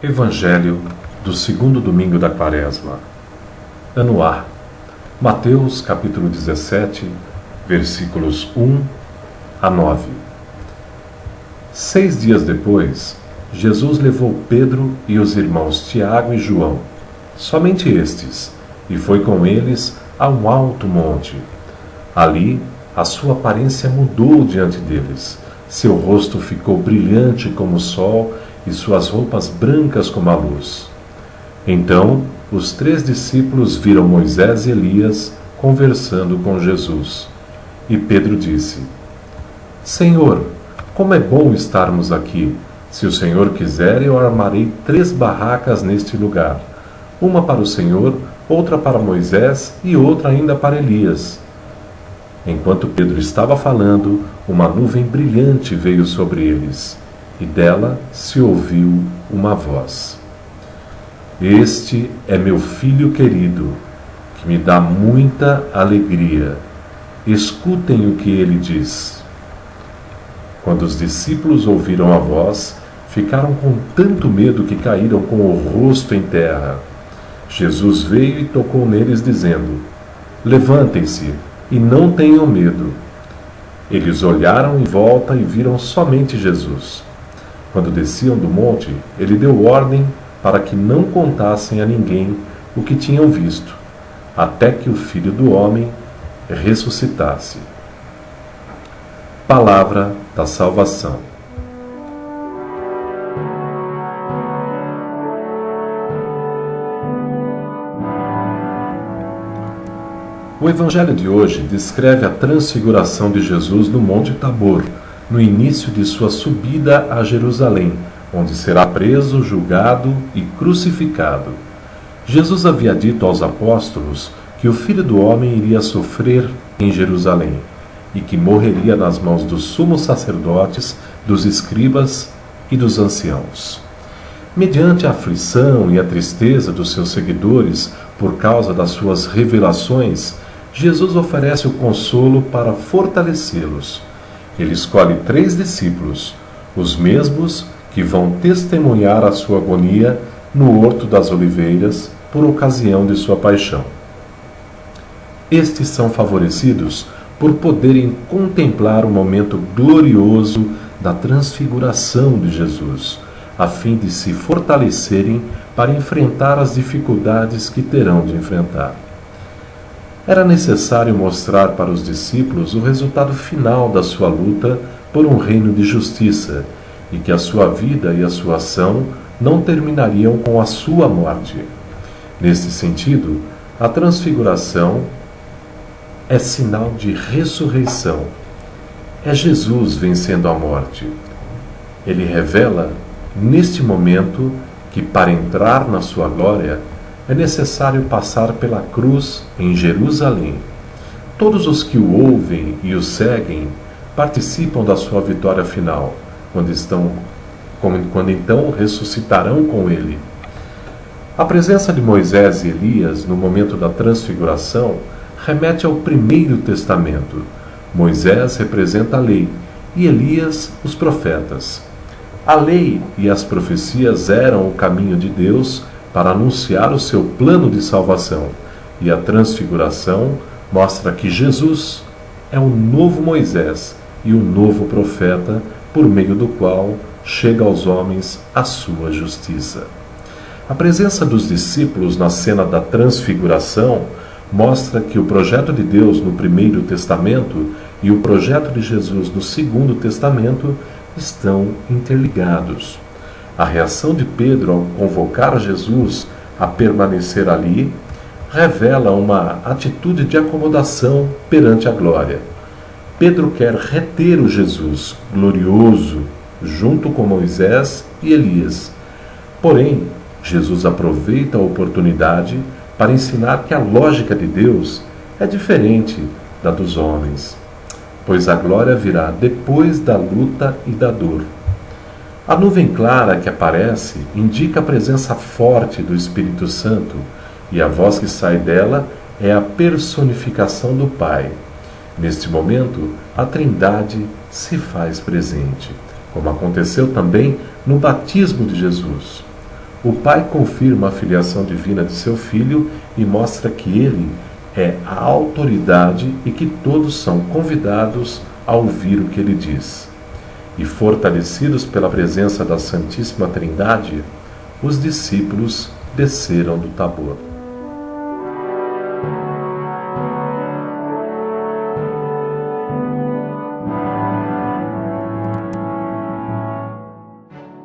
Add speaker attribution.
Speaker 1: Evangelho do segundo domingo da Quaresma. Ano A. Mateus, capítulo 17, versículos 1 a 9. 6 dias depois, Jesus levou Pedro e os irmãos Tiago e João, somente estes, e foi com eles a um alto monte. Ali, a sua aparência mudou diante deles. Seu rosto ficou brilhante como o sol e suas roupas brancas como a luz. Então, os 3 discípulos viram Moisés e Elias conversando com Jesus. E Pedro disse: Senhor, como é bom estarmos aqui! Se o Senhor quiser, eu armarei 3 barracas neste lugar, uma para o Senhor, outra para Moisés e outra ainda para Elias. Enquanto Pedro estava falando, uma nuvem brilhante veio sobre eles, e dela se ouviu uma voz: Este é meu filho querido, que me dá muita alegria. Escutem o que ele diz. Quando os discípulos ouviram a voz, ficaram com tanto medo que caíram com o rosto em terra. Jesus veio e tocou neles, dizendo: Levantem-se e não tenham medo. Eles olharam em volta e viram somente Jesus. Quando desciam do monte, ele deu ordem para que não contassem a ninguém o que tinham visto, até que o Filho do Homem ressuscitasse. Palavra da salvação. O Evangelho de hoje descreve a transfiguração de Jesus no Monte Tabor, no início de sua subida a Jerusalém, onde será preso, julgado e crucificado. Jesus havia dito aos apóstolos que o Filho do Homem iria sofrer em Jerusalém e que morreria nas mãos dos sumos sacerdotes, dos escribas e dos anciãos. Mediante a aflição e a tristeza dos seus seguidores por causa das suas revelações, Jesus oferece o consolo para fortalecê-los. Ele escolhe 3 discípulos, os mesmos que vão testemunhar a sua agonia no Horto das Oliveiras por ocasião de sua paixão. Estes são favorecidos por poderem contemplar o momento glorioso da transfiguração de Jesus, a fim de se fortalecerem para enfrentar as dificuldades que terão de enfrentar. Era necessário mostrar para os discípulos o resultado final da sua luta por um reino de justiça, e que a sua vida e a sua ação não terminariam com a sua morte. Neste sentido, a transfiguração é sinal de ressurreição. É Jesus vencendo a morte. Ele revela, neste momento, que para entrar na sua glória é necessário passar pela cruz em Jerusalém. Todos os que o ouvem e o seguem participam da sua vitória final, quando então ressuscitarão com ele. A presença de Moisés e Elias no momento da transfiguração remete ao Primeiro Testamento. Moisés representa a lei e Elias os profetas. A lei e as profecias eram o caminho de Deus para anunciar o seu plano de salvação, e a transfiguração mostra que Jesus é o novo Moisés e o novo profeta, por meio do qual chega aos homens a sua justiça. A presença dos discípulos na cena da transfiguração mostra que o projeto de Deus no Primeiro Testamento e o projeto de Jesus no Segundo Testamento estão interligados. A reação de Pedro ao convocar Jesus a permanecer ali revela uma atitude de acomodação perante a glória. Pedro quer reter o Jesus glorioso junto com Moisés e Elias. Porém, Jesus aproveita a oportunidade para ensinar que a lógica de Deus é diferente da dos homens, pois a glória virá depois da luta e da dor. A nuvem clara que aparece indica a presença forte do Espírito Santo, e a voz que sai dela é a personificação do Pai. Neste momento, a Trindade se faz presente, como aconteceu também no batismo de Jesus. O Pai confirma a filiação divina de seu Filho e mostra que ele é a autoridade e que todos são convidados a ouvir o que ele diz. E fortalecidos pela presença da Santíssima Trindade, os discípulos desceram do Tabor.